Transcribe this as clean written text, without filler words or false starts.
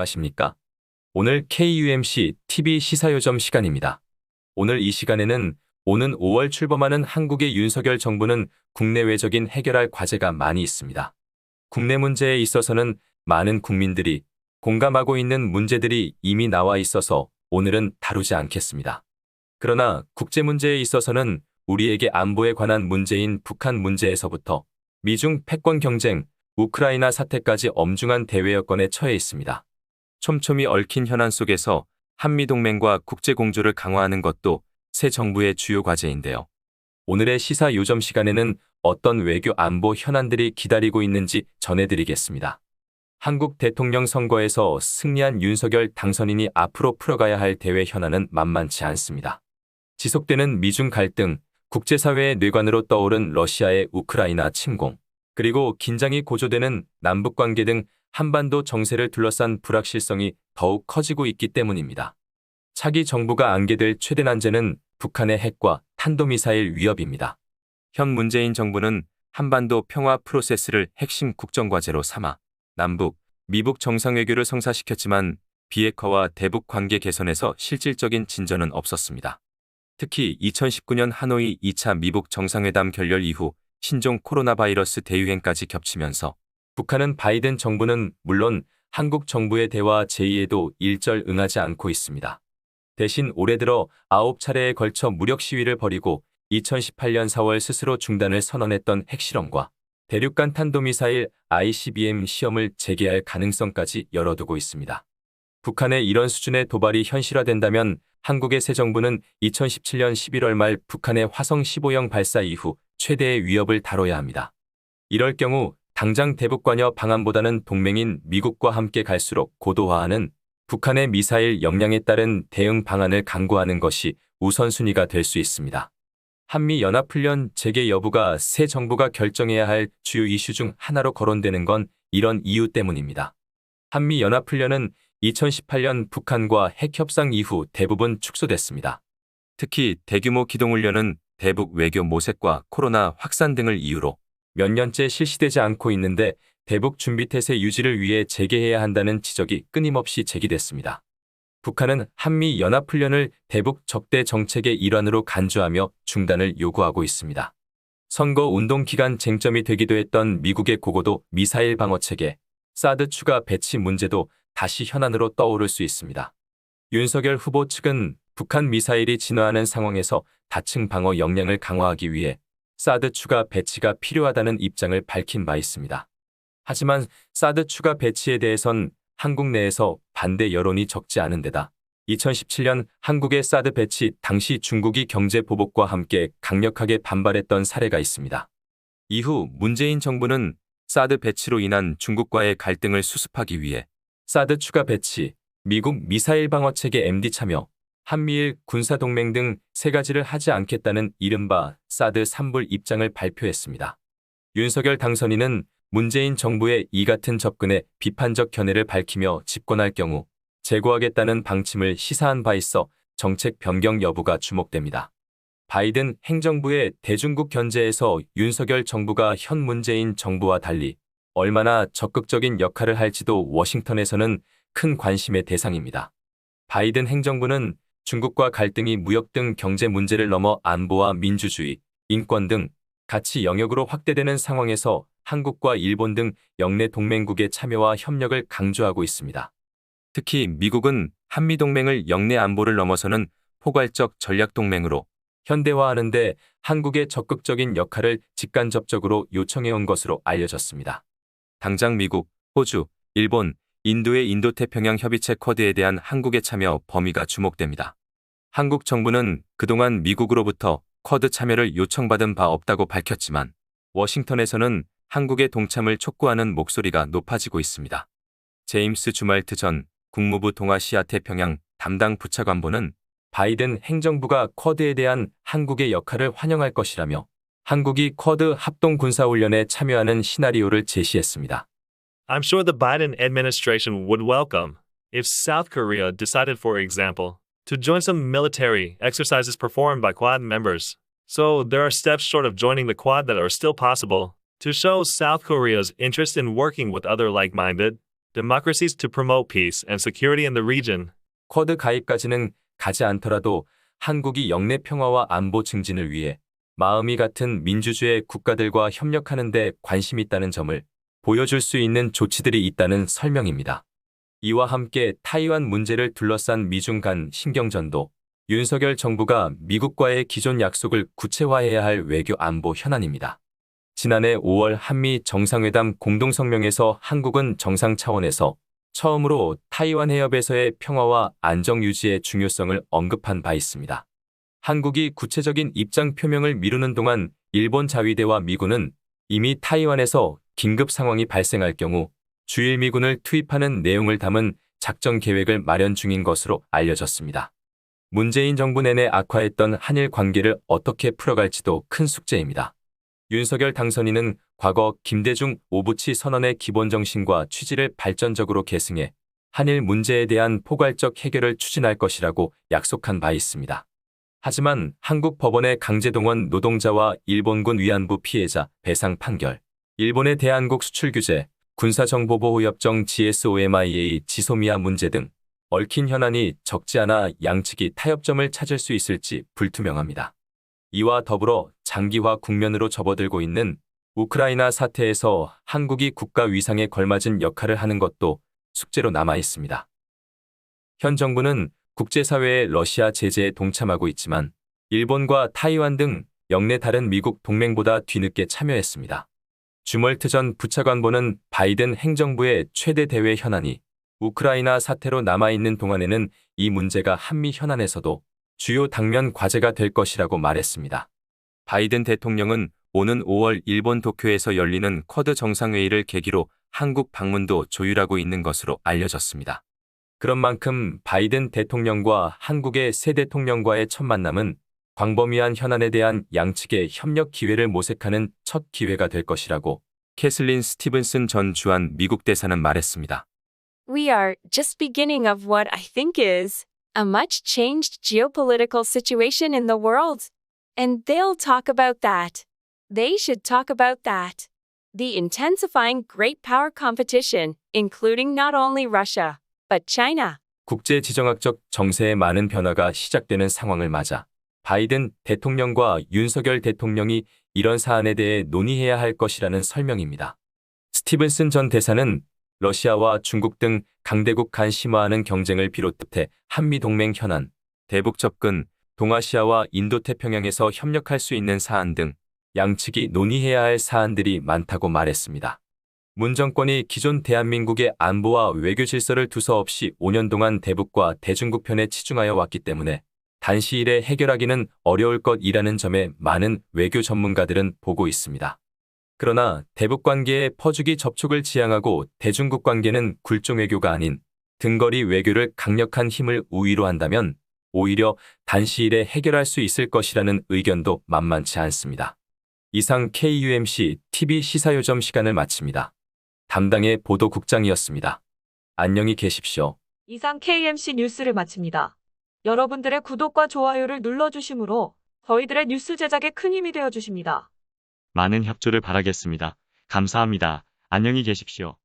안녕하십니까? 오늘 KUMC TV 시사요점 시간입니다. 오늘 이 시간에는 오는 5월 출범하는 한국의 윤석열 정부는 국내외적인 해결할 과제가 많이 있습니다. 국내 문제에 있어서는 많은 국민들이 공감하고 있는 문제들이 이미 나와 있어서 오늘은 다루지 않겠습니다. 그러나 국제 문제에 있어서는 우리에게 안보에 관한 문제인 북한 문제에서부터 미중 패권 경쟁, 우크라이나 사태까지 엄중한 대외 여건에 처해 있습니다. 촘촘히 얽힌 현안 속에서 한미동맹과 국제공조를 강화하는 것도 새 정부의 주요 과제인데요. 오늘의 시사 요점 시간에는 어떤 외교 안보 현안들이 기다리고 있는지 전해드리겠습니다. 한국 대통령 선거에서 승리한 윤석열 당선인이 앞으로 풀어가야 할 대외 현안은 만만치 않습니다. 지속되는 미중 갈등, 국제사회의 뇌관으로 떠오른 러시아의 우크라이나 침공, 그리고 긴장이 고조되는 남북관계 등 한반도 정세를 둘러싼 불확실성이 더욱 커지고 있기 때문입니다. 차기 정부가 안게될 최대 난제는 북한의 핵과 탄도미사일 위협입니다. 현 문재인 정부는 한반도 평화 프로세스를 핵심 국정과제로 삼아 남북, 미북 정상외교를 성사시켰지만 비핵화와 대북 관계 개선에서 실질적인 진전은 없었습니다. 특히 2019년 하노이 2차 미북 정상회담 결렬 이후 신종 코로나 바이러스 대유행까지 겹치면서 북한은 바이든 정부는 물론 한국 정부의 대화 제의에도 일절 응하지 않고 있습니다. 대신 올해 들어 9차례에 걸쳐 무력 시위를 벌이고 2018년 4월 스스로 중단을 선언했던 핵실험과 대륙간 탄도미사일 ICBM 시험을 재개할 가능성까지 열어두고 있습니다. 북한의 이런 수준의 도발이 현실화된다면 한국의 새 정부는 2017년 11월 말 북한의 화성 15형 발사 이후 최대의 위협을 다뤄야 합니다. 이럴 경우 당장 대북관여 방안보다는 동맹인 미국과 함께 갈수록 고도화하는 북한의 미사일 역량에 따른 대응 방안을 강구하는 것이 우선순위가 될 수 있습니다. 한미연합훈련 재개 여부가 새 정부가 결정해야 할 주요 이슈 중 하나로 거론되는 건 이런 이유 때문입니다. 한미연합훈련은 2018년 북한과 핵협상 이후 대부분 축소됐습니다. 특히 대규모 기동훈련은 대북 외교 모색과 코로나 확산 등을 이유로 몇 년째 실시되지 않고 있는데 대북 준비태세 유지를 위해 재개해야 한다는 지적이 끊임없이 제기됐습니다. 북한은 한미연합훈련을 대북 적대 정책의 일환으로 간주하며 중단을 요구하고 있습니다. 선거운동 기간 쟁점이 되기도 했던 미국의 고고도 미사일 방어체계, 사드 추가 배치 문제도 다시 현안으로 떠오를 수 있습니다. 윤석열 후보 측은 북한 미사일이 진화하는 상황에서 다층 방어 역량을 강화하기 위해 사드 추가 배치가 필요하다는 입장을 밝힌 바 있습니다. 하지만 사드 추가 배치에 대해선 한국 내에서 반대 여론이 적지 않은 데다 2017년 한국의 사드 배치 당시 중국이 경제 보복과 함께 강력하게 반발했던 사례가 있습니다. 이후 문재인 정부는 사드 배치로 인한 중국과의 갈등을 수습하기 위해 사드 추가 배치, 미국 미사일 방어체계 MD 참여, 한미일 군사동맹 등 세 가지를 하지 않겠다는 이른바 사드 3불 입장을 발표했습니다. 윤석열 당선인은 문재인 정부의 이 같은 접근에 비판적 견해를 밝히며 집권할 경우 재고하겠다는 방침을 시사한 바 있어 정책 변경 여부가 주목됩니다. 바이든 행정부의 대중국 견제에서 윤석열 정부가 현 문재인 정부와 달리 얼마나 적극적인 역할을 할지도 워싱턴에서는 큰 관심의 대상입니다. 바이든 행정부는 중국과 갈등이 무역 등 경제 문제를 넘어 안보와 민주주의, 인권 등 가치 영역으로 확대되는 상황에서 한국과 일본 등 영내 동맹국의 참여와 협력을 강조하고 있습니다. 특히 미국은 한미동맹을 영내 안보를 넘어서는 포괄적 전략동맹으로 현대화하는 데 한국의 적극적인 역할을 직간접적으로 요청해온 것으로 알려졌습니다. 당장 미국, 호주, 일본, 인도의 인도태평양 협의체 쿼드에 대한 한국의 참여 범위가 주목됩니다. 한국 정부는 그동안 미국으로부터 쿼드 참여를 요청받은 바 없다고 밝혔지만 워싱턴에서는 한국의 동참을 촉구하는 목소리가 높아지고 있습니다. 제임스 주말트 전 국무부 동아시아 태평양 담당 부차관보는 바이든 행정부가 쿼드에 대한 한국의 역할을 환영할 것이라며 한국이 쿼드 합동군사훈련에 참여하는 시나리오를 제시했습니다. I'm sure the Biden administration would welcome if South Korea decided, for example, to join some military exercises performed by Quad members. So there are steps short of joining the Quad that are still possible to show South Korea's interest in working with other like-minded, democracies to promote peace and security in the region. 쿼드 가입까지는 가지 않더라도 한국이 영내 평화와 안보 증진을 위해 마음이 같은 민주주의 국가들과 협력하는 데 관심이 있다는 점을 보여줄 수 있는 조치들이 있다는 설명입니다. 이와 함께 타이완 문제를 둘러싼 미중 간 신경전도 윤석열 정부가 미국과의 기존 약속을 구체화해야 할 외교 안보 현안입니다. 지난해 5월 한미 정상회담 공동성명에서 한국은 정상 차원에서 처음으로 타이완 해협에서의 평화와 안정 유지의 중요성을 언급한 바 있습니다. 한국이 구체적인 입장 표명을 미루는 동안 일본 자위대와 미군은 이미 타이완에서 긴급 상황이 발생할 경우 주일미군을 투입하는 내용을 담은 작전 계획을 마련 중인 것으로 알려졌습니다. 문재인 정부 내내 악화했던 한일 관계를 어떻게 풀어갈지도 큰 숙제입니다. 윤석열 당선인은 과거 김대중 오부치 선언의 기본 정신과 취지를 발전적으로 계승해 한일 문제에 대한 포괄적 해결을 추진할 것이라고 약속한 바 있습니다. 하지만 한국 법원의 강제동원 노동자와 일본군 위안부 피해자 배상 판결, 일본의 대한국 수출 규제, 군사정보보호협정 GSOMIA 지소미아 문제 등 얽힌 현안이 적지 않아 양측이 타협점을 찾을 수 있을지 불투명합니다. 이와 더불어 장기화 국면으로 접어들고 있는 우크라이나 사태에서 한국이 국가 위상에 걸맞은 역할을 하는 것도 숙제로 남아 있습니다. 현 정부는 국제사회의 러시아 제재에 동참하고 있지만 일본과 타이완 등 영내 다른 미국 동맹보다 뒤늦게 참여했습니다. 주멀트 전 부차관보는 바이든 행정부의 최대 대외 현안이 우크라이나 사태로 남아있는 동안에는 이 문제가 한미 현안에서도 주요 당면 과제가 될 것이라고 말했습니다. 바이든 대통령은 오는 5월 일본 도쿄에서 열리는 쿼드 정상회의를 계기로 한국 방문도 조율하고 있는 것으로 알려졌습니다. 그런 만큼 바이든 대통령과 한국의 새 대통령과의 첫 만남은 광범위한 현안에 대한 양측의 협력 기회를 모색하는 첫 기회가 될 것이라고 캐슬린 스티븐슨 전 주한 미국 대사는 말했습니다. We are just beginning of what I think is a much changed geopolitical situation in the world. And they'll talk about that. They should talk about that. The intensifying great power competition, including not only Russia, but China. 국제 지정학적 정세에 많은 변화가 시작되는 상황을 맞아 바이든 대통령과 윤석열 대통령이 이런 사안에 대해 논의해야 할 것이라는 설명입니다. 스티븐슨 전 대사는 러시아와 중국 등 강대국 간 심화하는 경쟁을 비롯해 한미동맹 현안, 대북 접근, 동아시아와 인도태평양에서 협력할 수 있는 사안 등 양측이 논의해야 할 사안들이 많다고 말했습니다. 문 정권이 기존 대한민국의 안보와 외교 질서를 두서없이 5년 동안 대북과 대중국 편에 치중하여 왔기 때문에 단시일에 해결하기는 어려울 것이라는 점에 많은 외교 전문가들은 보고 있습니다. 그러나 대북 관계의 퍼주기 접촉을 지향하고 대중국 관계는 굴종 외교가 아닌 등거리 외교를 강력한 힘을 우위로 한다면 오히려 단시일에 해결할 수 있을 것이라는 의견도 만만치 않습니다. 이상 KUMC TV 시사요점 시간을 마칩니다. 담당의 보도국장이었습니다. 안녕히 계십시오. 이상 KMC 뉴스를 마칩니다. 여러분들의 구독과 좋아요를 눌러주시므로 저희들의 뉴스 제작에 큰 힘이 되어주십니다. 많은 협조를 바라겠습니다. 감사합니다. 안녕히 계십시오.